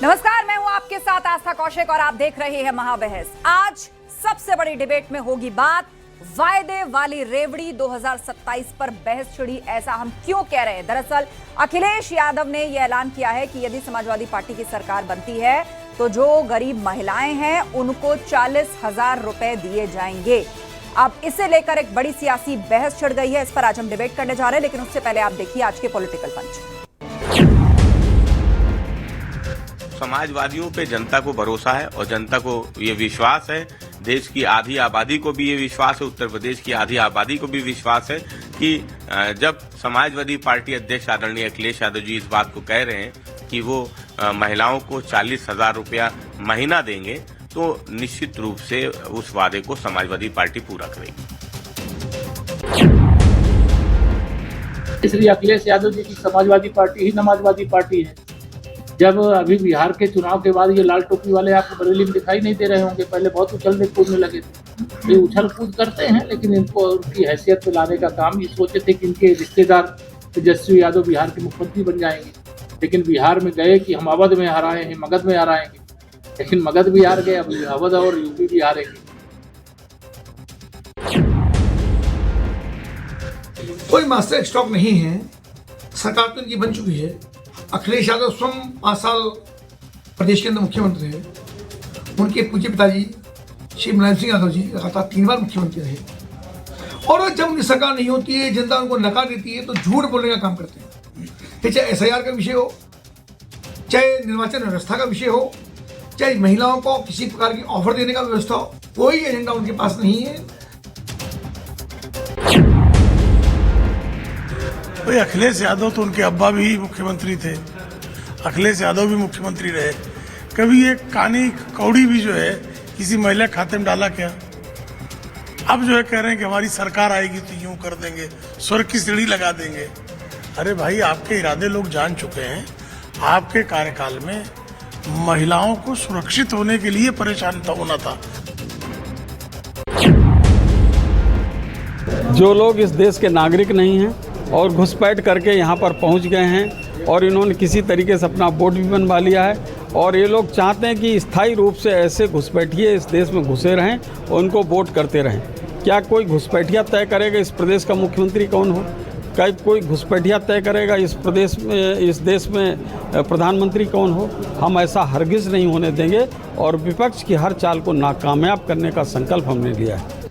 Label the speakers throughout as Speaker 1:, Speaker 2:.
Speaker 1: नमस्कार, मैं हूं आपके साथ आस्था कौशिक और आप देख रहे हैं महाबहस। आज सबसे बड़ी डिबेट में होगी बात वायदे वाली रेवड़ी 2027 पर बहस छिड़ी। ऐसा हम क्यों कह रहे हैं? दरअसल अखिलेश यादव ने यह ऐलान किया है कि यदि समाजवादी पार्टी की सरकार बनती है तो जो गरीब महिलाएं हैं उनको 40,000 रुपए दिए जाएंगे। अब इसे लेकर एक बड़ी सियासी बहस छिड़ गई है। इस पर आज हम डिबेट करने जा रहे हैं, लेकिन उससे पहले आप देखिए आज के पॉलिटिकल पंच।
Speaker 2: समाजवादियों पे जनता को भरोसा है और जनता को ये विश्वास है, देश की आधी आबादी को भी ये विश्वास है, उत्तर प्रदेश की आधी आबादी को भी विश्वास है कि जब समाजवादी पार्टी अध्यक्ष आदरणीय अखिलेश यादव जी इस बात को कह रहे हैं कि वो महिलाओं को 40,000 रुपया महीना देंगे, तो निश्चित रूप से उस वादे को समाजवादी पार्टी पूरा करेगी।
Speaker 3: इसलिए अखिलेश यादव जी की समाजवादी पार्टी ही नमाजवादी पार्टी है। जब अभी बिहार के चुनाव के बाद ये लाल टोपी वाले आपको बरेली में दिखाई नहीं दे रहे होंगे, पहले बहुत उछलने कूदने लगे थे। ये उछल कूद करते हैं, लेकिन इनको उनकी हैसियत पे लाने का काम ये सोचे थे कि इनके रिश्तेदार तेजस्वी यादव बिहार के मुख्यमंत्री बन जाएंगे। लेकिन बिहार में गए कि हम अवध में हराए हैं, मगध में हराएंगे, लेकिन मगध भी हार गए, अब अवध और यूपी भी हारेंगे।
Speaker 4: कोई मास्टर स्ट्रोक नहीं है, सरकार तो इनकी बन चुकी है। अखिलेश यादव स्वयं 5 साल प्रदेश के अंदर मुख्यमंत्री रहे। उनके पूज्य पिताजी श्री मुलायम सिंह यादव जी लगातार 3 बार मुख्यमंत्री रहे। और जब उनकी सरकार नहीं होती है, जनता उनको नकार देती है, तो झूठ बोलने का काम करते हैं। चाहे SIR का विषय हो, चाहे निर्वाचन व्यवस्था का विषय हो, चाहे महिलाओं को किसी प्रकार की ऑफर देने का व्यवस्था हो, कोई एजेंडा उनके पास नहीं है।
Speaker 5: भाई अखिलेश यादव तो उनके अब्बा भी मुख्यमंत्री थे, अखिलेश यादव भी मुख्यमंत्री रहे। कभी एक कानी कौड़ी भी जो है किसी महिला खाते में डाला क्या? अब जो है कह रहे हैं कि हमारी सरकार आएगी तो यूं कर देंगे, स्वर्ग की सीढ़ी लगा देंगे। अरे भाई, आपके इरादे लोग जान चुके हैं। आपके कार्यकाल में महिलाओं को सुरक्षित होने के लिए परेशान होना था।
Speaker 6: जो लोग इस देश के नागरिक नहीं हैं और घुसपैठ करके यहाँ पर पहुँच गए हैं और इन्होंने किसी तरीके से अपना वोट भी बनवा लिया है, और ये लोग चाहते हैं कि स्थायी रूप से ऐसे घुसपैठिए इस देश में घुसे रहें और उनको वोट करते रहें। क्या कोई घुसपैठिया तय करेगा इस प्रदेश का मुख्यमंत्री कौन हो? क्या कोई घुसपैठिया तय करेगा इस प्रदेश में, इस देश में प्रधानमंत्री कौन हो? हम ऐसा हरगिज़ नहीं होने देंगे और विपक्ष की हर चाल को नाकामयाब करने का संकल्प हमने लिया है।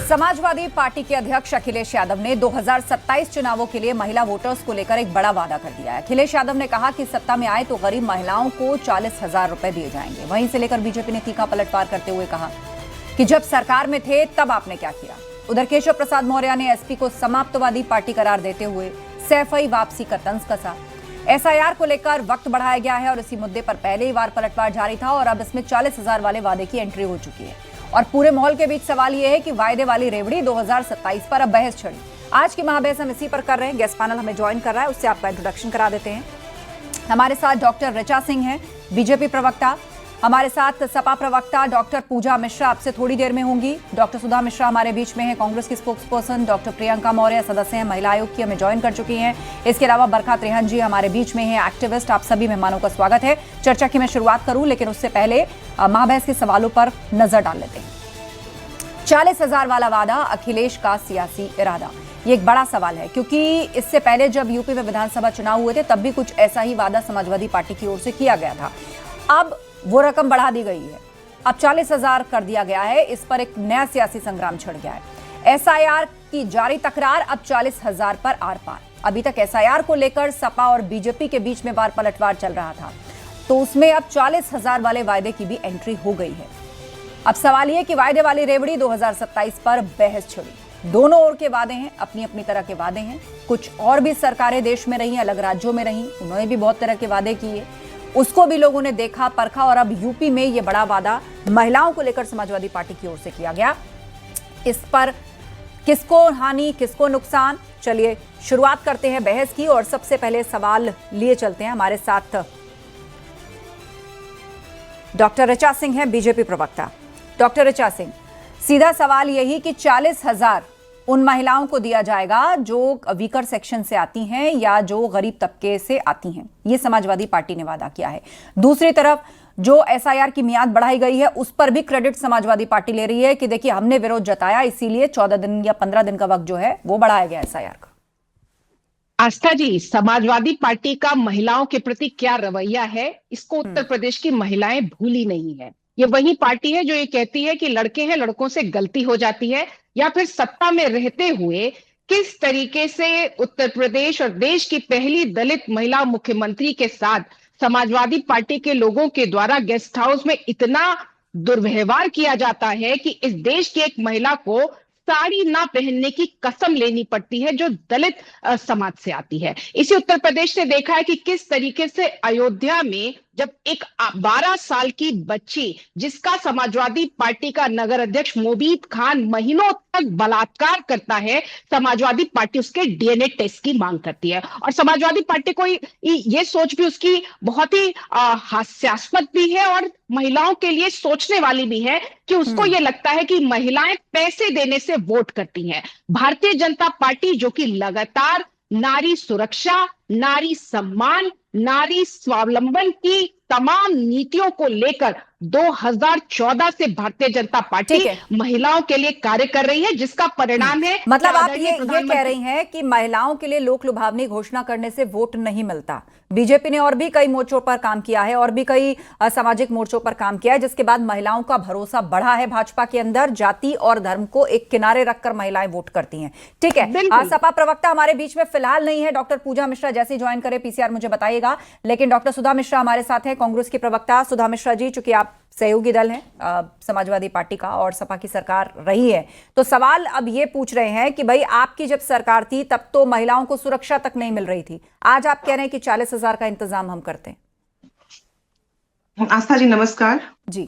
Speaker 1: समाजवादी पार्टी के अध्यक्ष अखिलेश यादव ने 2027 चुनावों के लिए महिला वोटर्स को लेकर एक बड़ा वादा कर दिया है। अखिलेश यादव ने कहा कि सत्ता में आए तो गरीब महिलाओं को 40,000 रुपए दिए जाएंगे। वहीं से लेकर बीजेपी ने तीखा पलटवार करते हुए कहा कि जब सरकार में थे तब आपने क्या किया। उधर केशव प्रसाद मौर्य ने एसपी को समाप्तवादी पार्टी करार देते हुए सैफई वापसी का तंज कसा। SIR को लेकर वक्त बढ़ाया गया है और इसी मुद्दे पर पहले ही बार पलटवार जारी था और अब इसमें 40,000 वाले वादे की एंट्री हो चुकी है। और पूरे माहौल के बीच सवाल यह है कि वायदे वाली रेवड़ी 2027 पर अब बहस छिड़ी। आज की महाबहस हम इसी पर कर रहे हैं। गेस्ट पैनल हमें ज्वाइन कर रहा है, उससे आपका इंट्रोडक्शन करा देते हैं। हमारे साथ डॉक्टर ऋचा सिंह हैं, बीजेपी प्रवक्ता। हमारे साथ सपा प्रवक्ता डॉक्टर पूजा मिश्रा आपसे थोड़ी देर में होंगी। डॉक्टर सुधा मिश्रा हमारे बीच में है, कांग्रेस की स्पोक्सपर्सन। डॉक्टर प्रियंका मौर्य सदस्य हैं महिला आयोग की, हमें ज्वाइन कर चुकी हैं। इसके अलावा बरखा त्रिहन जी हमारे बीच में है, एक्टिविस्ट। आप सभी मेहमानों का स्वागत है। चर्चा की मैं शुरुआत करूं, लेकिन उससे पहले महाबहस के सवालों पर नजर डाल लेते हैं। 40,000 वाला वादा, अखिलेश का सियासी इरादा, ये एक बड़ा सवाल है, क्योंकि इससे पहले जब यूपी में विधानसभा चुनाव हुए थे तब भी कुछ ऐसा ही वादा समाजवादी पार्टी की ओर से किया गया था। अब वो रकम बढ़ा दी गई है, अब 40,000 कर दिया गया है। इस पर एक नया सियासी संग्राम छिड़ गया है। SIR की जारी तकरार अब 40,000 पर आर पार। अभी तक SIR को लेकर सपा और बीजेपी के बीच में बार पलटवार चल रहा था, तो उसमें अब 40,000 वाले वायदे की भी एंट्री हो गई है। अब सवाल यह कि वायदे वाली रेवड़ी 2027 पर बहस छिड़ी। दोनों ओर के वादे हैं, अपनी अपनी तरह के वादे हैं। कुछ और भी सरकारें देश में रही, अलग राज्यों में रही, उन्होंने भी बहुत तरह के वादे किए, उसको भी लोगों ने देखा परखा। और अब यूपी में ये बड़ा वादा महिलाओं को लेकर समाजवादी पार्टी की ओर से किया गया। इस पर किसको हानि, किसको नुकसान, चलिए शुरुआत करते हैं बहस की। और सबसे पहले सवाल लिए चलते हैं। हमारे साथ डॉक्टर ऋचा सिंह है, बीजेपी प्रवक्ता। डॉक्टर ऋचा सिंह, सीधा सवाल यही कि 40,000 उन महिलाओं को दिया जाएगा जो वीकर सेक्शन से आती हैं या जो गरीब तबके से आती हैं। ये समाजवादी पार्टी ने वादा किया है। दूसरी तरफ जो एसआईआर की मियाद बढ़ाई गई है उस पर भी क्रेडिट समाजवादी पार्टी ले रही है कि देखिए हमने विरोध जताया, इसीलिए 14 दिन या 15 दिन का वक्त जो है वो बढ़ाया गया एसआईआर का।
Speaker 7: आस्था जी, समाजवादी पार्टी का महिलाओं के प्रति क्या रवैया है, इसको उत्तर प्रदेश की महिलाएं भूली नहीं है। ये वही पार्टी है जो ये कहती है कि लड़के हैं, लड़कों से गलती हो जाती है, या फिर सत्ता में रहते हुए किस तरीके से उत्तर प्रदेश और देश की पहली दलित महिला मुख्यमंत्री के साथ समाजवादी पार्टी के लोगों के द्वारा गेस्ट हाउस में इतना दुर्व्यवहार किया जाता है कि इस देश की एक महिला को साड़ी ना पहनने की कसम लेनी पड़ती है जो दलित समाज से आती है। इसी उत्तर प्रदेश ने देखा है कि किस तरीके से अयोध्या में जब एक 12 साल की बच्ची जिसका समाजवादी पार्टी का नगर अध्यक्ष मोबीद खान महीनों तक बलात्कार करता है, समाजवादी पार्टी उसके डीएनए टेस्ट की मांग करती है। और समाजवादी पार्टी को ये सोच भी उसकी बहुत ही हास्यास्पद भी है और महिलाओं के लिए सोचने वाली भी है कि उसको ये लगता है कि महिलाएं पैसे देने से वोट करती हैं। भारतीय जनता पार्टी जो कि लगातार नारी सुरक्षा, नारी सम्मान, नारी स्वावलंबन की तमाम नीतियों को लेकर 2014 से भारतीय जनता पार्टी महिलाओं के लिए कार्य कर रही है, जिसका परिणाम है।
Speaker 1: मतलब आप ये कह रही हैं कि महिलाओं के लिए लोक लुभावनी घोषणा करने से वोट नहीं मिलता। बीजेपी ने और भी कई मोर्चों पर काम किया है और भी कई सामाजिक मोर्चों पर काम किया है, जिसके बाद महिलाओं का भरोसा बढ़ा है भाजपा के अंदर। जाति और धर्म को एक किनारे रखकर महिलाएं वोट करती हैं। ठीक है, सपा प्रवक्ता हमारे बीच में फिलहाल नहीं है, डॉक्टर पूजा मिश्रा जैसे ज्वाइन करे पीसीआर मुझे बताइएगा, लेकिन डॉक्टर सुधा मिश्रा हमारे साथ हैं, कांग्रेस की प्रवक्ता। सुधा मिश्रा जी, चूंकि आप सहयोगी दल हैं समाजवादी पार्टी का और सपा की सरकार रही है, तो सवाल अब ये पूछ रहे हैं कि भाई आपकी जब सरकार थी तब तो महिलाओं को सुरक्षा तक नहीं मिल रही थी, आज आप कह रहे हैं कि 40,000 का इंतजाम हम करते हैं।
Speaker 8: आस्था जी नमस्कार
Speaker 1: जी।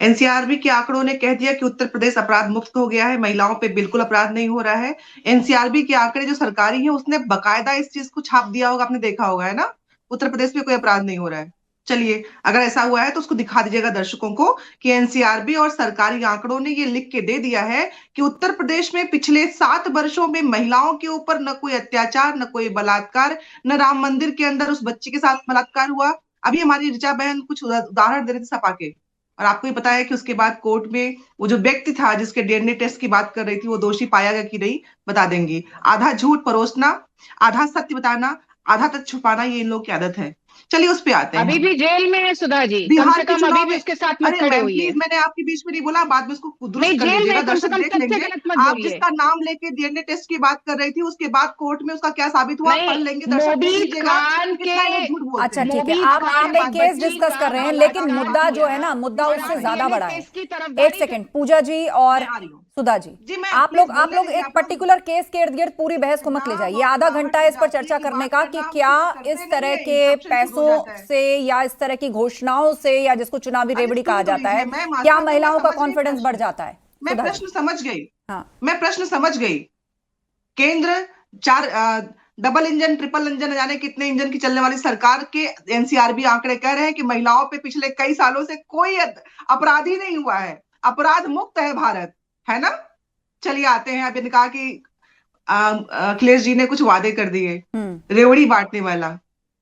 Speaker 8: एनसीआरबी के आंकड़ों ने कह दिया कि उत्तर प्रदेश अपराध मुक्त हो गया है, महिलाओं पे बिल्कुल अपराध नहीं हो रहा है। एनसीआरबी के आंकड़े जो सरकारी है उसने बकायदा इस चीज को छाप दिया होगा, आपने देखा होगा है ना, उत्तर प्रदेश में कोई अपराध नहीं हो रहा है। चलिए, अगर ऐसा हुआ है तो उसको दिखा दीजिएगा दर्शकों को कि एनसीआरबी और सरकारी आंकड़ों ने ये लिख के दे दिया है कि उत्तर प्रदेश में पिछले 7 वर्षों में महिलाओं के ऊपर न कोई अत्याचार, न कोई बलात्कार, न राम मंदिर के अंदर उस बच्ची के साथ बलात्कार हुआ। अभी हमारी ऋचा बहन कुछ उदाहरण दे रही थी सपा के, और आपको ही पता है कि उसके बाद कोर्ट में वो जो व्यक्ति था जिसके डीएनए टेस्ट की बात कर रही थी वो दोषी पाया गया कि नहीं, बता देंगी। आधा झूठ परोसना, आधा सत्य बताना, आधा तक छुपाना, ये इन लोगों की आदत है। चलिए उस पे आते हैं।
Speaker 7: अभी भी जेल में है सुधा जी, कम से कम अभी भी उसके साथ मत खड़े हुई।
Speaker 8: मैंने आपके बीच में नहीं बोला, बाद में उसको दुरुस्त कर लीजिएगा, दर्शक देख लेंगे। आप जिसका नाम लेके डीएनए टेस्ट की बात कर रही थी उसके बाद कोर्ट में उसका क्या साबित हुआ पढ़ लेंगे, दर्शक देख लीजिएगा।
Speaker 1: अच्छा ठीक है, आप एक केस डिस्कस कर रहे हैं, लेकिन मुद्दा जो है ना, मुद्दा उससे ज्यादा बड़ा है। एक सेकंड पूजा जी और सुधा जी, आप लोग एक पर्टिकुलर केस के इर्द गिर्द पूरी बहस को मत ले जाइए। आधा घंटा इस पर चर्चा करने का कि क्या इस तरह के पैसों से या इस तरह की घोषणाओं से या जिसको चुनावी रेवड़ी कहा जाता है, क्या महिलाओं का कॉन्फिडेंस बढ़ जाता है?
Speaker 8: मैं प्रश्न समझ गई।
Speaker 1: हाँ,
Speaker 8: मैं प्रश्न समझ गई। केंद्र 4 डबल इंजन, ट्रिपल इंजन, जाने कितने इंजन की चलने वाली सरकार के एनसीआरबी आंकड़े कह रहे हैं कि महिलाओं पे पिछले कई सालों से कोई अपराध ही नहीं हुआ है, अपराध मुक्त है भारत, है ना। चलिए आते हैं, अभी कहा कि अखिलेश जी ने कुछ वादे कर दिए, रेवड़ी बांटने वाला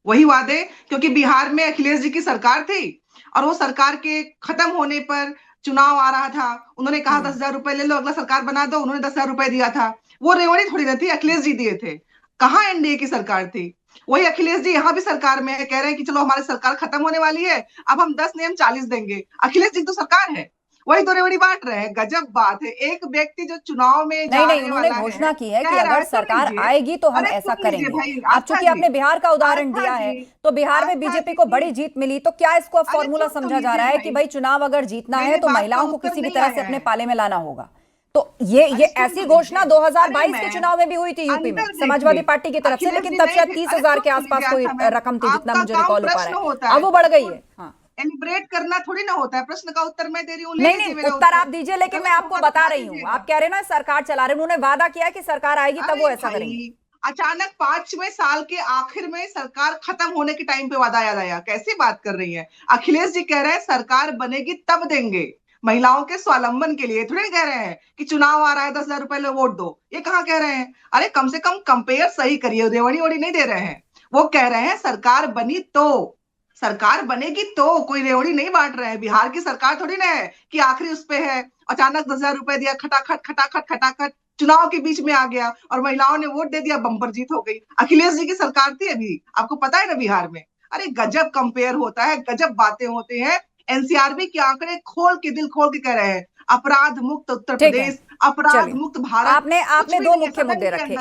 Speaker 8: वही वादे, क्योंकि बिहार में अखिलेश जी की सरकार थी और वो सरकार के खत्म होने पर चुनाव आ रहा था, उन्होंने कहा 10,000 रुपए ले लो, अगला सरकार बना दो, उन्होंने 10,000 रुपए दिया था। वो रेवड़ी थोड़ी ना थी, अखिलेश जी दिए थे। कहाँ एनडीए की सरकार थी? वही अखिलेश जी यहाँ भी सरकार में है, कह रहे हैं कि चलो हमारी सरकार खत्म होने वाली है, अब हम 10 नहीं हम 40 देंगे। अखिलेश जी तो सरकार है, वही तो रेवड़ी बांट रहे हैं। गजब बात है, एक व्यक्ति जो चुनाव में
Speaker 1: नहीं, उन्होंने घोषणा की है कि अगर सरकार आएगी तो हम ऐसा करेंगे। अब चूंकि आपने बिहार का उदाहरण दिया है, तो बिहार में बीजेपी को बड़ी जीत मिली, तो क्या इसको अब फॉर्मूला समझा जा रहा है कि भाई चुनाव अगर जीतना है तो महिलाओं को किसी भी तरह से अपने पाले में लाना होगा? तो ये ऐसी घोषणा 2022 के चुनाव में भी हुई थी यूपी में समाजवादी पार्टी की तरफ से, लेकिन तब शायद 30,000 के आसपास कोई रकम थी, जितना मुझे रिकॉल हो पा रहा है। अब वो बढ़ गई है। हाँ,
Speaker 8: एलिब्रेट करना थोड़ी ना होता है, प्रश्न का उत्तर मैं दे रही हूँ।
Speaker 1: नहीं, उत्तर आप दीजिए, लेकिन मैं आपको बता रही हूँ, आप कह रहे हैं ना सरकार चला रहे, उन्होंने वादा किया कि सरकार आएगी तब वो ऐसा करेंगे।
Speaker 8: अचानक 5वें साल के आखिर में सरकार खत्म होने के टाइम पे वादा याद आया? कैसी बात कर रही है? अखिलेश जी कह रहे हैं सरकार बनेगी तब देंगे, महिलाओं के स्वावलंबन के लिए। थोड़ी कह रहे हैं कि चुनाव आ रहा है 10,000 रुपए लो वोट दो, ये कहाँ कह रहे हैं? अरे कम से कम कंपेयर सही करिए, रेवड़ी वोड़ी नहीं दे रहे हैं। वो कह रहे हैं सरकार बनी तो, सरकार बनेगी तो, कोई रेवड़ी नहीं बांट रहे हैं। बिहार की सरकार थोड़ी ना है कि आखिरी उस पे है, अचानक 10,000 रुपए दिया, खटाखट खटाखट खटाखट चुनाव के बीच में आ गया और महिलाओं ने वोट दे दिया, बम्पर जीत हो गई। अखिलेश जी की सरकार थी अभी, आपको पता है ना बिहार में। अरे गजब कंपेयर होता है, गजब बातें होते हैं। एनसीआरबी के आंकड़े खोल के, दिल खोल के कह रहे हैं अपराध मुक्त उत्तर प्रदेश, अपराध मुक्त भारत।
Speaker 1: आपने दो मुख्य मुद्दे रखे।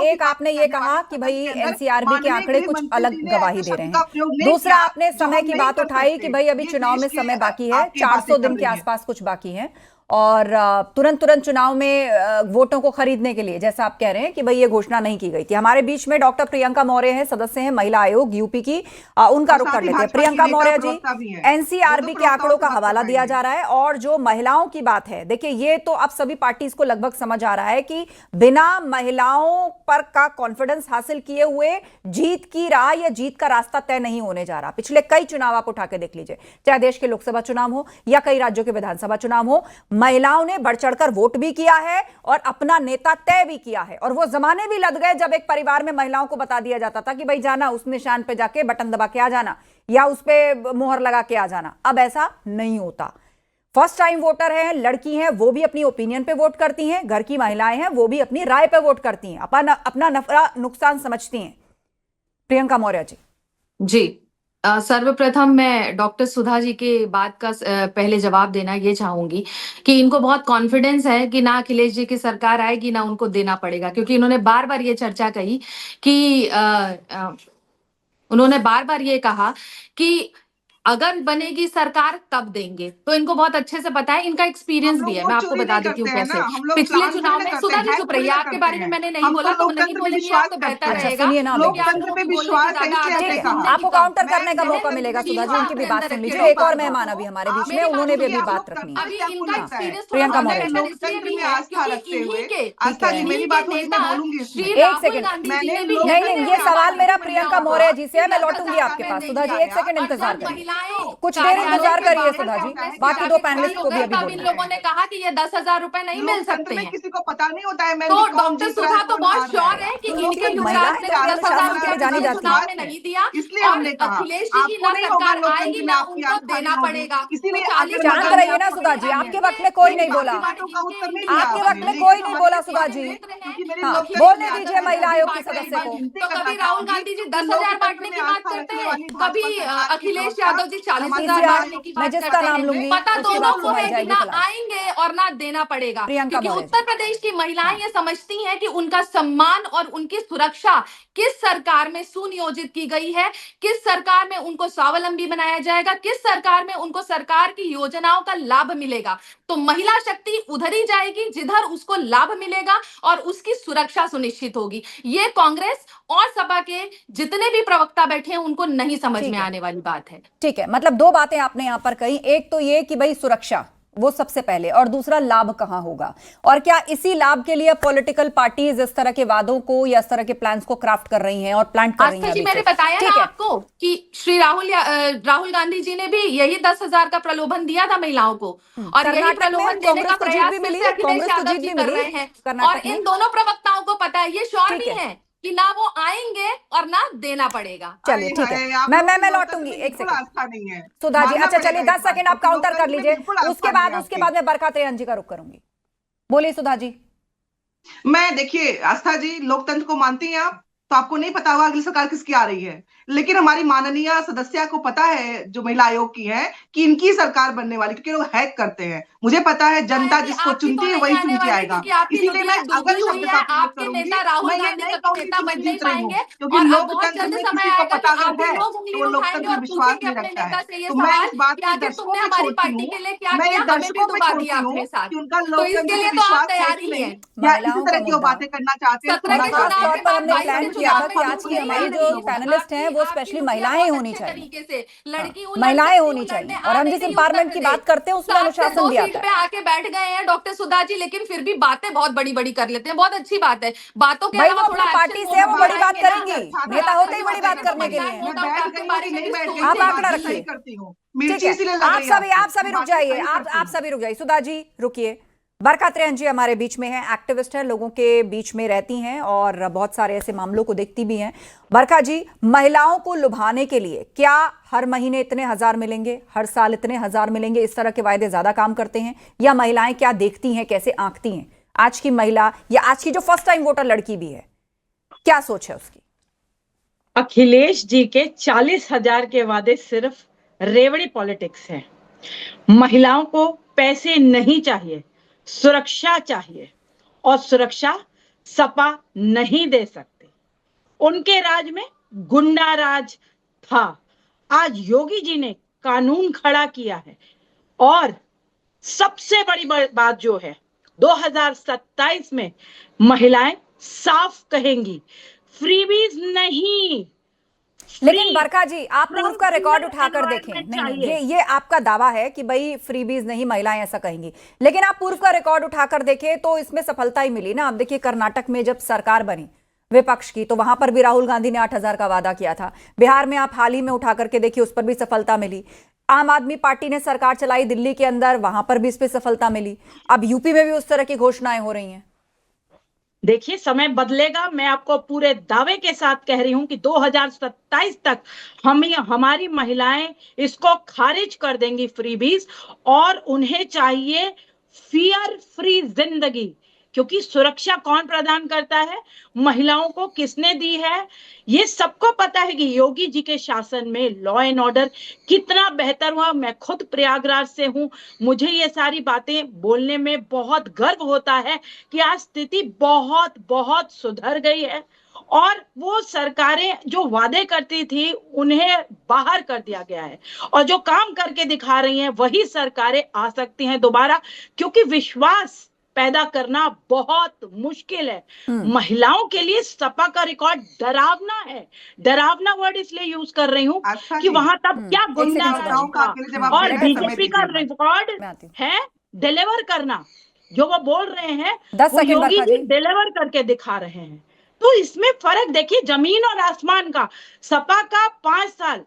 Speaker 1: एक आपने ये कहा कि भाई एनसीआरबी के आंकड़े कुछ अलग गवाही दे रहे हैं। दूसरा आपने समय की बात उठाई कि भाई अभी चुनाव में समय बाकी है, 400 दिन के आसपास कुछ बाकी है और तुरंत चुनाव में वोटों को खरीदने के लिए, जैसा आप कह रहे हैं कि भाई ये घोषणा नहीं की गई थी। हमारे बीच में डॉक्टर प्रियंका मौर्य हैं, सदस्य हैं महिला आयोग यूपी की, उनका रुख कर लेते हैं। प्रियंका मौर्य जी, एनसीआरबी के आंकड़ों का हवाला दिया जा रहा है और जो महिलाओं की बात है, देखिए ये तो अब सभी पार्टीज को लगभग समझ आ रहा है कि बिना महिलाओं पर का कॉन्फिडेंस हासिल किए हुए जीत की राह या जीत का रास्ता तय नहीं होने जा रहा। पिछले कई चुनाव आप उठा के देख लीजिए, चाहे देश के लोकसभा चुनाव हो या कई राज्यों के विधानसभा चुनाव हो, महिलाओं ने बढ़ चढ़कर वोट भी किया है और अपना नेता तय भी किया है। और वो जमाने भी लग गए जब एक परिवार में महिलाओं को बता दिया जाता था कि भाई जाना उस निशान पे जाके बटन दबा के आ जाना या उस पे मोहर लगा के आ जाना। अब ऐसा नहीं होता। फर्स्ट टाइम वोटर हैं, लड़की हैं, वो भी अपनी ओपिनियन पे वोट करती हैं, घर की महिलाएं हैं वो भी अपनी राय पे वोट करती हैं, अपना नफा नुकसान समझती हैं। प्रियंका मौर्य जी।
Speaker 9: जी, सर्वप्रथम मैं डॉक्टर सुधा जी के बात का पहले जवाब देना ये चाहूंगी कि इनको बहुत कॉन्फिडेंस है कि ना अखिलेश जी की सरकार आएगी ना उनको देना पड़ेगा, क्योंकि इन्होंने बार बार ये चर्चा कही कि उन्होंने बार बार ये कहा कि अगर बनेगी सरकार तब देंगे, तो इनको बहुत अच्छे से पता है, इनका एक्सपीरियंस भी है। मैं आपको बता देती हूँ कैसे। पिछले चुनाव में सुधा जी चुप रहिए, आपके बारे में मैंने नहीं बोला तो नहीं बोलेंगे आप तो बेहतर रहेगा।
Speaker 1: आपको काउंटर करने का मौका मिलेगा। सुधा जी उनकी भी बात सुन लीजिए। एक और मेहमान अभी हमारे बीच में, उन्होंने भी अभी बात रखनी है। प्रियंका मौर्य एक सेकंड, नहीं ये सवाल मेरा प्रियंका मौर्य जी से है, मैं लौटूंगी आपके पास। सुधा जी एक सेकंड इंतजार करिए, कुछ देर इंतजार करिए सुधा जी, बाकी दो पैनलिस्ट को भी अभी
Speaker 9: इन लोगों ने कहा कि ये 10,000 रुपए नहीं मिल सकते हैं,
Speaker 8: किसी को पता नहीं होता है।
Speaker 9: तो डॉक्टर सुधा तो बहुत श्योर है कि इनके युवराज ने 10,000 रुपए चुनाव में नहीं दिया,
Speaker 8: इसलिए हमने कहा
Speaker 9: अखिलेश जी की ना सरकार आएगी ना उनको देना पड़ेगा।
Speaker 1: शांत रहिए ना सुधा जी, आपके वक्त में कोई नहीं बोला, आपके वक्त में कोई नहीं बोला सुधा जी। बोलने दीजिए महिला आयोग की सदस्य को।
Speaker 9: तो कभी राहुल गांधी जी 10,000 बांटने की बात करते हैं, कभी अखिलेश यादव जी 40,000 बांटने की बात करते हैं। पता दोनों को है कि ना आएंगे और ना देना पड़ेगा, क्योंकि उत्तर प्रदेश की महिलाएं ये समझती हैं कि उनका सम्मान और उनकी सुरक्षा किस सरकार में सुनियोजित की गई है, किस सरकार में उनको स्वावलंबी बनाया जाएगा, किस सरकार में उनको सरकार की योजनाओं का लाभ मिलेगा। तो महिला शक्ति उधर ही जाएगी जिधर उसको लाभ मिलेगा और उसकी सुरक्षा सुनिश्चित होगी। ये कांग्रेस और सपा के जितने भी प्रवक्ता बैठे हैं उनको नहीं समझ में आने वाली बात है।
Speaker 1: ठीक है, मतलब दो बातें आपने यहां पर कही, एक तो ये कि भाई सुरक्षा वो सबसे पहले, और दूसरा लाभ कहां होगा, और क्या इसी लाभ के लिए पॉलिटिकल पार्टीज इस तरह के वादों को या इस तरह के प्लान्स को क्राफ्ट कर रही हैं और प्लान कर रही हैं।
Speaker 9: जी मैंने बताया ना आपको कि श्री राहुल गांधी जी ने भी यही 10,000 का प्रलोभन दिया था महिलाओं को, और यही प्रलोभन देने का प्रयास अखिलेश यादव जी कर रहे हैं। और इन दोनों प्रवक्ताओं को पता है, ये श्योर भी है कि ना वो आएंगे और ना देना पड़ेगा।
Speaker 1: चलिए ठीक है, मैं लौटूंगी एक सेकंड सुधा जी। अच्छा चलिए 10 सेकंड आप काउंटर कर लीजिए, उसके बाद मैं बरखा त्रेहन जी का रुख करूंगी। बोलिए सुधा जी।
Speaker 8: मैं देखिए आस्था जी, लोकतंत्र को मानती हैं आप, तो आपको नहीं पता होगा अगली सरकार किसकी आ रही है, लेकिन हमारी माननीय सदस्य को पता है जो महिला आयोग की है कि इनकी सरकार बनने वाली, क्योंकि लोग हैक करते हैं। मुझे पता है जनता जिसको चुनती है वही चुन के आएगा। इसीलिए मैं अगर शब्द का प्रयोग करूंगी, मैं ये नहीं कहूंगी कि जीत रही हूँ, क्योंकि लोकतंत्र में किसी को पता अगर है तो वो लोकतंत्र में विश्वास नहीं रखता है। तो मैं इस बात को दर्शकों पे छोड़ती हूँ, मैं ये दर्शकों पे छोड़ती हूँ कि उनका लोकतंत्र में विश्वास है कि नहीं, या इसी तरह की वो बातें करना चाहते हैं।
Speaker 1: आज की हमारी जो पैनलिस्ट हैं वो स्पेशली महिलाएं होनी चाहिए, महिलाएं होनी चाहिए। और हम जिस एम्पावरमेंट की बात करते हैं उसमें अनुशासन भी आता है।
Speaker 9: आके बैठ गए हैं डॉक्टर सुधा जी, लेकिन फिर भी बातें बहुत बड़ी बड़ी कर लेते हैं। बहुत अच्छी बात है, बातों के
Speaker 1: अलावा थोड़ा पार्टी से वो बड़ी बात करेंगी, नेता होते ही बड़ी बात करने के लिए आप आंकड़ा रखिए। आप सभी रुक जाइए, आप सभी रुक जाइए। सुधा जी रुकिए। बरखा त्रेहन जी हमारे बीच में है, एक्टिविस्ट है, लोगों के बीच में रहती हैं और बहुत सारे ऐसे मामलों को देखती भी हैं। बरखा जी, महिलाओं को लुभाने के लिए क्या हर महीने इतने हजार मिलेंगे, हर साल इतने हजार मिलेंगे, इस तरह के वायदे ज्यादा काम करते हैं, या महिलाएं क्या देखती हैं, कैसे आंकती हैं? आज की महिला या आज की जो फर्स्ट टाइम वोटर लड़की भी है, क्या सोच है उसकी?
Speaker 10: अखिलेश जी के 40,000 के वादे सिर्फ रेवड़ी पॉलिटिक्स है। महिलाओं को पैसे नहीं चाहिए, सुरक्षा चाहिए, और सुरक्षा सपा नहीं दे सकते। उनके राज में गुंडा राज था, आज योगी जी ने कानून खड़ा किया है। और सबसे बड़ी बात जो है, 2027 में महिलाएं साफ कहेंगी फ्रीबीज नहीं।
Speaker 1: लेकिन बरखा जी, आप प्रूफ का रिकॉर्ड उठाकर देखें। नहीं, ये आपका दावा है कि भाई फ्रीबीज नहीं, महिलाएं ऐसा कहेंगी, लेकिन आप प्रूफ का रिकॉर्ड उठाकर देखें तो इसमें सफलता ही मिली ना। आप देखिए कर्नाटक में जब सरकार बनी विपक्ष की, तो वहां पर भी राहुल गांधी ने 8,000 का वादा किया था। बिहार में आप हाल ही में उठाकर के देखिए, उस पर भी सफलता मिली। आम आदमी पार्टी ने सरकार चलाई दिल्ली के अंदर, वहां पर भी इस पर सफलता मिली। अब यूपी में भी उस तरह की घोषणाएं हो रही हैं।
Speaker 10: देखिए, समय बदलेगा। मैं आपको पूरे दावे के साथ कह रही हूं कि 2027 तक हमारी महिलाएं इसको खारिज कर देंगी फ्रीबीज, और उन्हें चाहिए फियर फ्री जिंदगी। क्योंकि सुरक्षा कौन प्रदान करता है, महिलाओं को किसने दी है, ये सबको पता है कि योगी जी के शासन में लॉ एंड ऑर्डर कितना बेहतर हुआ। मैं खुद प्रयागराज से हूं, मुझे ये सारी बातें बोलने में बहुत गर्व होता है कि आज स्थिति बहुत बहुत सुधर गई है। और वो सरकारें जो वादे करती थी उन्हें बाहर कर दिया गया है, और जो काम करके दिखा रही हैं वही सरकारें आ सकती हैं दोबारा, क्योंकि विश्वास पैदा करना बहुत मुश्किल है। महिलाओं के लिए सपा का रिकॉर्ड डरावना है। डरावना वर्ड इसलिए यूज कर रही हूँ कि वहां तब क्या गुंडा और बीजेपी का रिकॉर्ड है डिलीवर करना। जो वो बोल रहे हैं वो योगी जी डिलीवर करके दिखा रहे हैं। तो इसमें फर्क देखिए, जमीन और आसमान का। सपा का 5 साल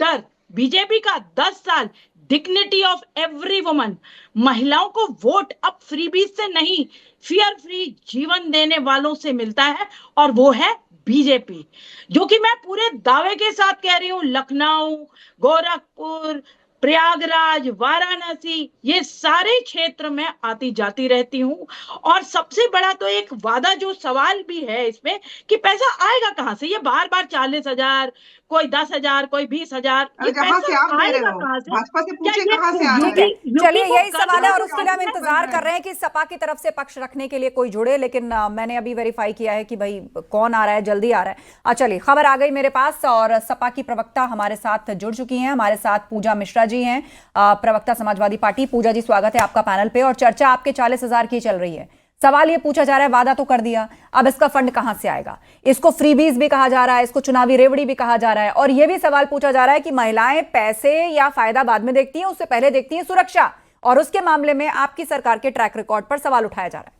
Speaker 10: डर, बीजेपी का 10 साल डिग्निटी ऑफ एवरी वुमन। महिलाओं को वोट अब फ्रीबीज से नहीं, फियर फ्री जीवन देने वालों से मिलता है, और वो है बीजेपी। जो कि मैं पूरे दावे के साथ कह रही हूँ, लखनऊ, गोरखपुर, प्रयागराज, वाराणसी, ये सारे क्षेत्र में आती जाती रहती हूँ। और सबसे बड़ा तो एक वादा जो सवाल भी है इसमें कि पैसा आएगा कहां से। ये बार बार 40,000, कोई 10,000, कोई 20,000, ये पैसा आएगा कहां से?
Speaker 8: भाजपा से पूछे कहां से आ रहा है?
Speaker 1: चलिए, यही सवाल है और उसके लिए हम इंतजार कर रहे हैं कि सपा की तरफ से पक्ष रखने के लिए कोई जुड़े। लेकिन मैंने अभी वेरीफाई किया है कि भाई कौन आ रहा है, जल्दी आ रहा है। चलिए, खबर आ गई मेरे पास और सपा की प्रवक्ता हमारे साथ जुड़ चुकी हैं। हमारे साथ पूजा मिश्रा जी हैं, प्रवक्ता समाजवादी पार्टी। पूजा जी, स्वागत है आपका पैनल पे। और चर्चा आपके 40,000 की चल रही है। सवाल ये पूछा जा रहा है, वादा तो कर दिया, अब इसका फंड कहां से आएगा? इसको फ्रीबीज भी कहा जा रहा है, इसको चुनावी रेवड़ी भी कहा जा रहा है। और यह भी सवाल पूछा जा रहा है कि महिलाएं पैसे या फायदा बाद में देखती हैं, उससे पहले देखती हैं सुरक्षा। और उसके मामले में आपकी सरकार के ट्रैक रिकॉर्ड पर सवाल उठाया जा रहा है।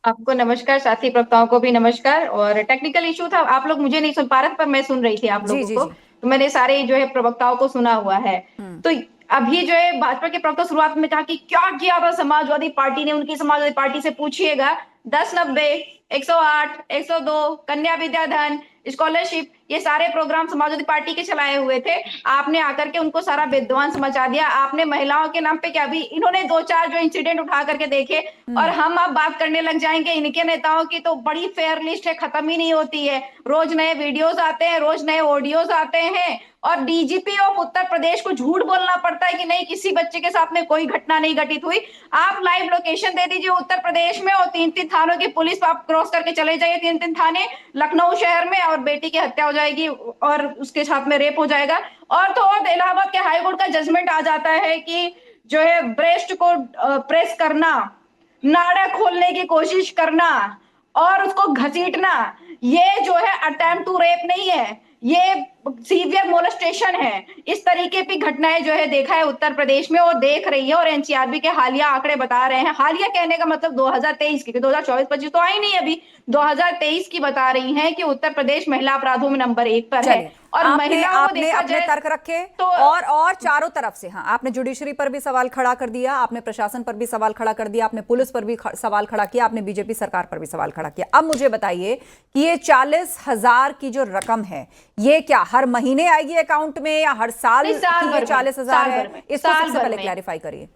Speaker 11: आपको नमस्कार, साथी प्रवक्ताओं को भी नमस्कार। और टेक्निकल इशू था, आप लोग मुझे नहीं सुन पा रहे, पर मैं सुन रही थी आप लोगों को। तो मैंने सारे जो है प्रवक्ताओं को सुना हुआ है। तो अभी जो है भाजपा के प्रवक्ता शुरुआत में कहा कि क्या किया था समाजवादी पार्टी ने। उनकी समाजवादी पार्टी से पूछिएगा, 10-90, 108, 102, कन्या विद्याधन, स्कॉलरशिप, ये सारे प्रोग्राम समाजवादी पार्टी के चलाए हुए थे। आपने आकर के उनको सारा विध्वंस मचा दिया। आपने महिलाओं के नाम पे क्या, भी इन्होंने 2-4 जो इंसिडेंट उठा करके देखे, और हम अब बात करने लग जाएंगे इनके नेताओं की, तो बड़ी फेयर लिस्ट है, खत्म ही नहीं होती है। रोज नए वीडियोस आते हैं, रोज नए ऑडियोज आते हैं, और डीजीपी ऑफ उत्तर प्रदेश को झूठ बोलना पड़ता है कि नहीं, किसी बच्चे के साथ में कोई घटना नहीं घटित हुई। आप लाइव लोकेशन दे दीजिए उत्तर प्रदेश में, और 3-3 थानों की पुलिस आप क्रॉस करके चले जाइए, 3-3 थाने लखनऊ शहर में, और बेटी की हत्या हो जाएगी और उसके साथ में रेप हो जाएगा। और तो और इलाहाबाद के हाईकोर्ट का जजमेंट आ जाता है कि जो है ब्रेस्ट को प्रेस करना, नाड़ा खोलने की कोशिश करना, और उसको घसीटना, ये जो है अटेम्प्ट टू रेप नहीं है, ये सीवियर मोलेस्टेशन है। इस तरीके की घटनाएं जो है देखा है उत्तर प्रदेश में और देख रही है, और एनसीआरबी के हालिया आंकड़े बता रहे हैं, हालिया कहने का मतलब 2023 की, 2024-25 तो आई नहीं अभी, 2023 की बता रही हैं कि उत्तर प्रदेश महिला अपराधों में नंबर 1 पर है। और
Speaker 1: आपने अपने तर्क रखे तो और चारों तरफ से, हाँ, आपने जुडिशरी पर भी सवाल खड़ा कर दिया, आपने प्रशासन पर भी सवाल खड़ा कर दिया, आपने पुलिस पर भी सवाल खड़ा किया, आपने बीजेपी सरकार पर भी सवाल खड़ा किया। अब मुझे बताइए कि ये 40,000 की जो रकम है, ये क्या हर महीने आएगी अकाउंट में या हर साल? 40,000 है, इसको सबसे पहले क्लैरिफाई करिए।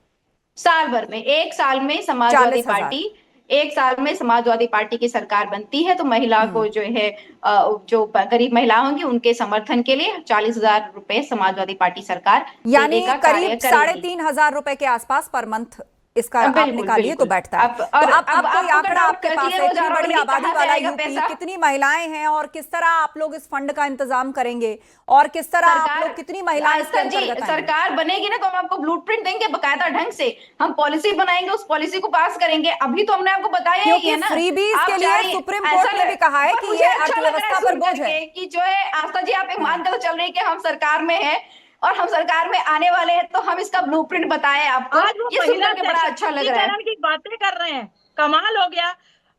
Speaker 11: साल भर में, एक साल में समाजवादी पार्टी, एक साल में समाजवादी पार्टी की सरकार बनती है तो महिला को जो है, जो गरीब महिला होंगी उनके समर्थन के लिए 40,000 रुपए समाजवादी पार्टी सरकार,
Speaker 1: यानी करीब 3,500 रुपए के आसपास पर मंथ इसका आप निकालिए तो बैठता है। तो अब कोई आंकड़ा आपके पास है, इतनी बड़ी आबादी वाला यूपी, कितनी महिलाएं हैं और किस तरह आप लोग इस फंड का इंतजाम करेंगे और किस तरह आप लोग, कितनी महिलाएं इसके अंतर्गत आएंगी?
Speaker 11: सरकार बनेगी ना तो हम आपको ब्लूप्रिंट देंगे बकायदा ढंग से, हम पॉलिसी बनाएंगे, उस पॉलिसी को पास करेंगे। अभी तो हमने आपको बताया ही है ना,
Speaker 1: फ्रीबीज के लिए सुप्रीम कोर्ट ने भी कहा है कि ये अर्थव्यवस्था पर बोझ है।
Speaker 11: कि जो है आस्था जी, आप एक मानकर चल रही है कि हम सरकार में है और हम सरकार में आने वाले हैं, तो हम इसका ब्लूप्रिंट बताएं आपको। ये सुनकर के बड़ा अच्छा लग रहा है
Speaker 10: की बातें कर रहे हैं, कमाल हो गया।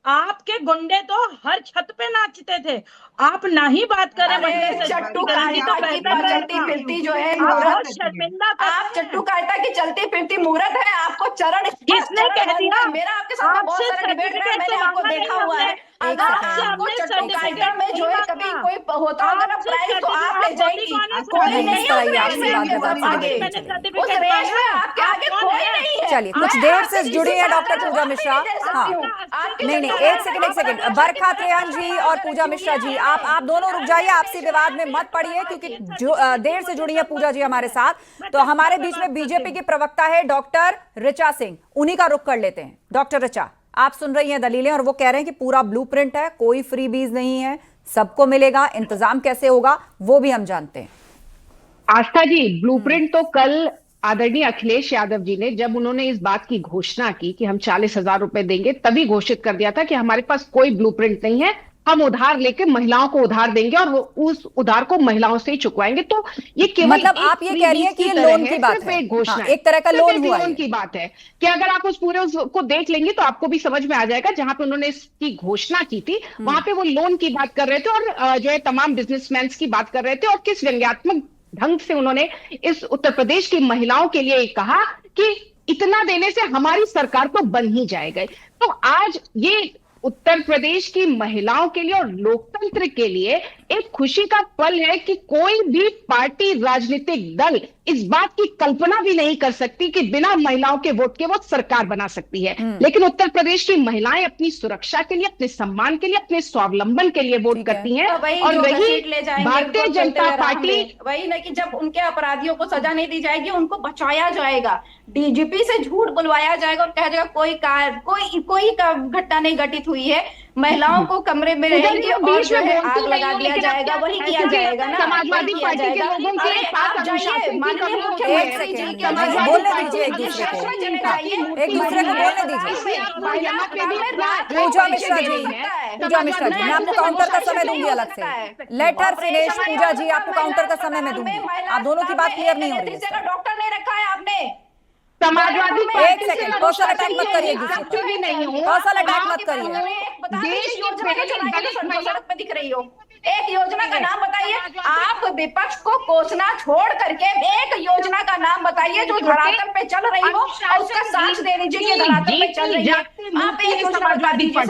Speaker 10: आपके गुंडे तो हर छत पे नाचते थे, आप ना ही बात करें।
Speaker 11: चट्टू कायता की चलती फिरती जो है
Speaker 10: मूर्त, शर्मिंदा
Speaker 11: आप चट्टू कायता की चलती फिरती मूर्त है, आपको चरण
Speaker 10: किसने कह दिया?
Speaker 11: मेरा आपके साथ बहुत सारा डिबेट है, मैंने आपको देखा हुआ है। अगर आपको चट्टू कायता में जो है कभी कोई होता होगा ना प्राइज तो आप ले जाएंगी, कोई नहीं उस रेस में आपके आगे कोई नहीं है।
Speaker 1: चलिए, कुछ देर से जुड़ी है डॉक्टर पूजा मिश्रा। हाँ, नहीं, एक सेकंड, बरखा त्रेहन जी और पूजा मिश्रा जी, आप दोनों रुक जाइए, आपसी विवाद में मत पड़िए, क्योंकि देर से जुड़ी है पूजा जी हमारे साथ। तो हमारे बीच में बीजेपी की प्रवक्ता है डॉक्टर ऋचा सिंह, उन्हीं का रुख कर लेते हैं। डॉक्टर ऋचा, आप सुन रही हैं दलीलें और वो कह रहे हैं कि पूरा ब्लूप्रिंट है, कोई फ्रीबीज नहीं है, सबको मिलेगा, इंतजाम कैसे होगा वो भी हम जानते हैं।
Speaker 7: आस्था जी, ब्लूप्रिंट तो कल आदरणीय अखिलेश यादव जी ने, जब उन्होंने इस बात की घोषणा की कि हम 40,000 रुपए देंगे, तभी घोषित कर दिया था कि हमारे पास कोई ब्लूप्रिंट नहीं है, हम उधार लेके महिलाओं को उधार देंगे और वो उस उधार को महिलाओं से ही चुकवाएंगे। तो ये केवल
Speaker 1: मतलब आप ये कह रही है कि ये लोन की बात है,
Speaker 7: घोषणा,
Speaker 1: हाँ, एक तरह का लोन
Speaker 7: की बात है कि अगर आप उस पूरे को देख लेंगे तो आपको भी समझ में आ जाएगा। जहां पे उन्होंने इसकी घोषणा की थी वहां पे वो लोन की बात कर रहे थे और जो है तमाम बिजनेसमैन की बात कर रहे थे, और किस व्यंग्यात्मक ढंग से उन्होंने इस उत्तर प्रदेश की महिलाओं के लिए कहा कि इतना देने से हमारी सरकार तो बन ही जाएगा। तो आज ये उत्तर प्रदेश की महिलाओं के लिए और लोकतंत्र के लिए एक खुशी का पल है कि कोई भी पार्टी, राजनीतिक दल इस बात की कल्पना भी नहीं कर सकती कि बिना महिलाओं के वोट के वो सरकार बना सकती है। लेकिन उत्तर प्रदेश की महिलाएं अपनी सुरक्षा के लिए, अपने सम्मान के लिए, अपने स्वावलंबन के लिए वोट करती हैं। और वही भारतीय जनता पार्टी,
Speaker 11: वही ना कि जब उनके अपराधियों को सजा नहीं दी जाएगी, उनको बचाया जाएगा, डीजीपी से झूठ बुलवाया जाएगा और कहा जाएगा कोई घटना नहीं घटित हुई है, महिलाओं को कमरे में रहेंगे और जो है आग लगा दिया जाएगा, वही किया जाएगा ना।
Speaker 7: समाजवादी पार्टी के लोगों के
Speaker 11: आप जाइए, माननीय मुख्यमंत्री जी के
Speaker 1: बोलने दीजिए, एक दूसरे को बोलने दीजिए। पूजा मिश्रा जी, मैं आपको काउंटर का समय दूंगी अलग से। Let her finish. पूजा जी, आपको काउंटर का समय मैं दूंगी, आप दोनों की बात क्लियर नहीं हो रही है।
Speaker 11: डॉक्टर नहीं रखा है आपने
Speaker 7: समाजवादी,
Speaker 1: एक सेकंड, पर्सनल अटैक मत करिए, पर्सनल अटैक मत करिए।
Speaker 11: देश की दिख रही हो, एक योजना का नाम बताइए। आप विपक्ष को कोसना छोड़ करके एक योजना का नाम बताइए जो धरातल पे चल रही हो और उसका साथ दे दीजिए कि धरातल पे चल रही है। आप एक योजना बता दीजिए।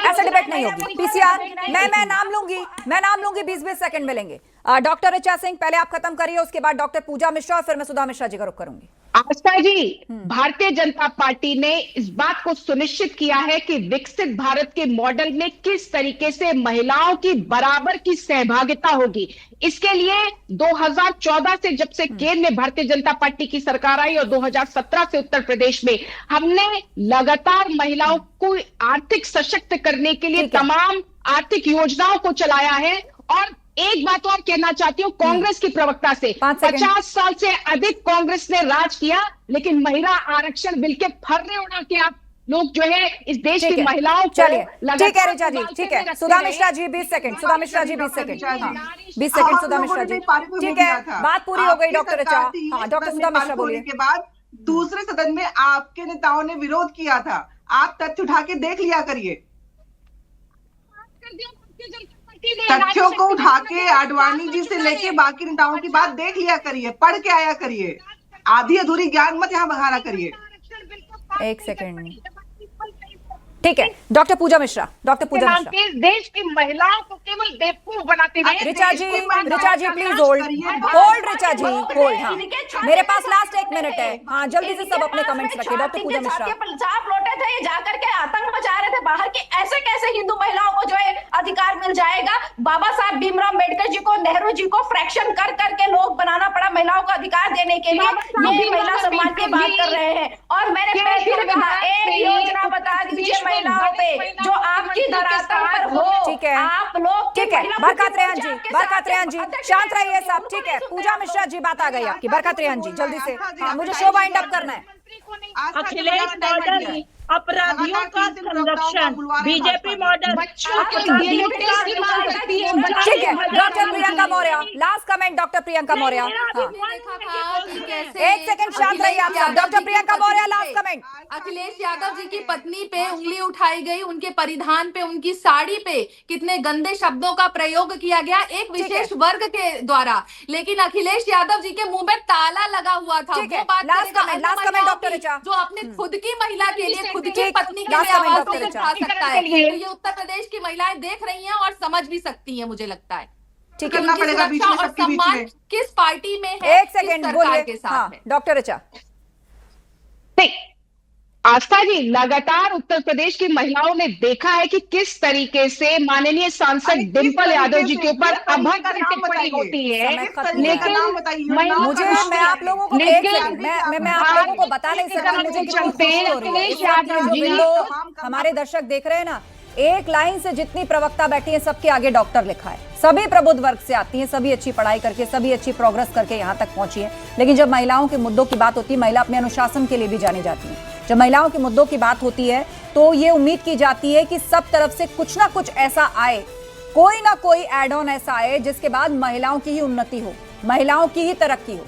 Speaker 1: ऐसा डिबेट नहीं होगी। पीसीआर, मैं नाम लूंगी 20-20 सेकंड मिलेंगे। डॉक्टर ऋचा सिंह, पहले आप खत्म करिए, उसके बाद डॉक्टर पूजा मिश्रा और फिर मैं सुधा मिश्रा जी का रुख करूंगी।
Speaker 7: आस्था जी, भारतीय जनता पार्टी ने इस बात को सुनिश्चित किया है कि विकसित भारत के मॉडल में किस तरीके से महिलाओं की बराबर की सहभागिता होगी। इसके लिए 2014 से, जब से केंद्र में भारतीय जनता पार्टी की सरकार आई और 2017 से उत्तर प्रदेश में हमने लगातार महिलाओं को आर्थिक सशक्त करने के लिए तमाम आर्थिक योजनाओं को चलाया है। और एक बात और कहना चाहती हूँ कांग्रेस की प्रवक्ता से, 50 साल से अधिक कांग्रेस ने राज किया, लेकिन महिला आरक्षण बिल के फर्रे उड़ा के आप लोग जो है इस देश की महिलाओं को
Speaker 1: चलिए ठीक है ऋचा जी, ठीक है। सुधा मिश्रा जी 20 सेकंड, सुधा मिश्रा जी 20 सेकंड, 20 सेकंड सुधा मिश्रा जी, ठीक है, बात पूरी हो गई डॉक्टर ऋचा। हाँ डॉक्टर सुधा मिश्रा बोलिए।
Speaker 8: के बाद दूसरे सदन में आपके नेताओं ने विरोध किया था, आप तथ्य उठा के देख लिया करिए, तथ्यों को उठा के आडवाणी जी से लेके बाकी नेताओं की बात देख लिया करिए, पढ़ के आया करिए, आधी अधूरी ज्ञान मत यहाँ बहाना करिए।
Speaker 1: एक सेकंड, ठीक है। Doctor Pooja Mishra, doctor Pooja Mishra.
Speaker 7: देश की महिलाओं को केवल बेवकूफ बनाते हुए।
Speaker 1: Richa ji please hold Richa ji hold. हाँ मेरे पास लास्ट 1 मिनट है, हाँ जल्दी से सब अपने कमेंट्स रखिए। डॉक्टर पूजा मिश्रा।
Speaker 11: पंजाब लौटे थे, ये जाकर के आतंक मचा रहे थे बाहर के, ऐसे कैसे हिंदू महिलाओं को जो है अधिकार मिल जाएगा? बाबा साहब भीमराव अम्बेडकर जी को, नेहरू जी को फ्रैक्शन कर करके लोग बनाना पड़ा महिलाओं को अधिकार देने के लिए। ये महिला सम्मान की बात कर रहे हैं। और मैंने फिर कहा, एक योजना बता दीजिए महिलाओं पे जो आपकी धरातल पर हो।
Speaker 1: ठीक है,
Speaker 11: आप लोग,
Speaker 1: ठीक है। बरकत रेहान जी, बरकत रेहान जी शांत रहिए सब, ठीक है। पूजा मिश्रा जी बात आ गई आपकी। बरकत रेहान जी जल्दी से, हाँ मुझे शो वाइंड अप करना है।
Speaker 10: अखिलेश मॉडल अपराधियों का संरक्षण, बीजेपी मॉडल
Speaker 1: ठीक है। Doctor Priyanka Maurya last comment, doctor Priyanka Maurya. हाँ 1 सेकंड शांत रहिए आप सब। Doctor Priyanka Maurya last comment.
Speaker 9: Akhilesh Yadav ji की पत्नी पे उंगली उठाई गई, उनके परिधान पे, उनकी साड़ी पे कितने गंदे शब्दों का प्रयोग किया गया एक विशेष वर्ग के द्वारा, लेकिन अखिलेश यादव जी के मुंह में ताला लगा हुआ था। वो बात
Speaker 1: लास्ट कमेंट डॉक्टर ऋचा,
Speaker 9: जो अपने खुद की महिला के लिए, खुद की पत्नी के लिए आवाज नहीं उठा सकता है। तो ये उत्तर प्रदेश की महिलाएं देख रही हैं और समझ भी सकती हैं, मुझे लगता है।
Speaker 1: ठीक है,
Speaker 9: और सम्मान किस पार्टी में है,
Speaker 1: 1 सेकंड बोलिए। हाँ डॉक्टर ऋचा।
Speaker 7: आस्था जी, लगातार उत्तर प्रदेश की महिलाओं ने देखा है कि किस तरीके से माननीय सांसद डिंपल यादव जी के ऊपर अभद्र टिप्पणी होती है। लेकिन
Speaker 1: मुझे, मैं आप लोगों को मैं आप लोगों को बता नहीं सकती मुझे
Speaker 7: अखिलेश यादव जी,
Speaker 1: हमारे दर्शक देख रहे हैं ना, एक लाइन से जितनी प्रवक्ता बैठी है सबके आगे डॉक्टर लिखा है। सभी प्रबुद्ध वर्ग से आती हैं, सभी अच्छी पढ़ाई करके, सभी अच्छी प्रोग्रेस करके यहाँ तक पहुंची है। लेकिन जब महिलाओं के मुद्दों की बात होती है, महिला अपने अनुशासन के लिए भी जानी जाती है। जब महिलाओं के मुद्दों की बात होती है तो ये उम्मीद की जाती है कि सब तरफ से कुछ ना कुछ ऐसा आए, कोई ना कोई एड ऑन ऐसा आए जिसके बाद महिलाओं की ही उन्नति हो, महिलाओं की ही तरक्की हो।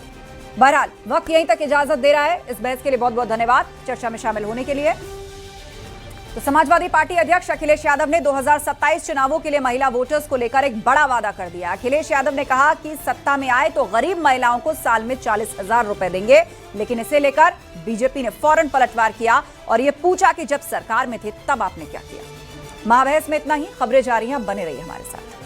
Speaker 1: बहरहाल वक्त यहीं तक इजाजत दे रहा है। इस बहस के लिए बहुत बहुत धन्यवाद चर्चा में शामिल होने के लिए। तो समाजवादी पार्टी अध्यक्ष अखिलेश यादव ने 2027 चुनावों के लिए महिला वोटर्स को लेकर एक बड़ा वादा कर दिया। अखिलेश यादव ने कहा कि सत्ता में आए तो गरीब महिलाओं को साल में 40,000 रुपए देंगे, लेकिन इसे लेकर बीजेपी ने फौरन पलटवार किया और ये पूछा कि जब सरकार में थे तब आपने क्या किया। महाबहस में इतना ही। खबरें जारी हैं, बने रहिए हमारे साथ।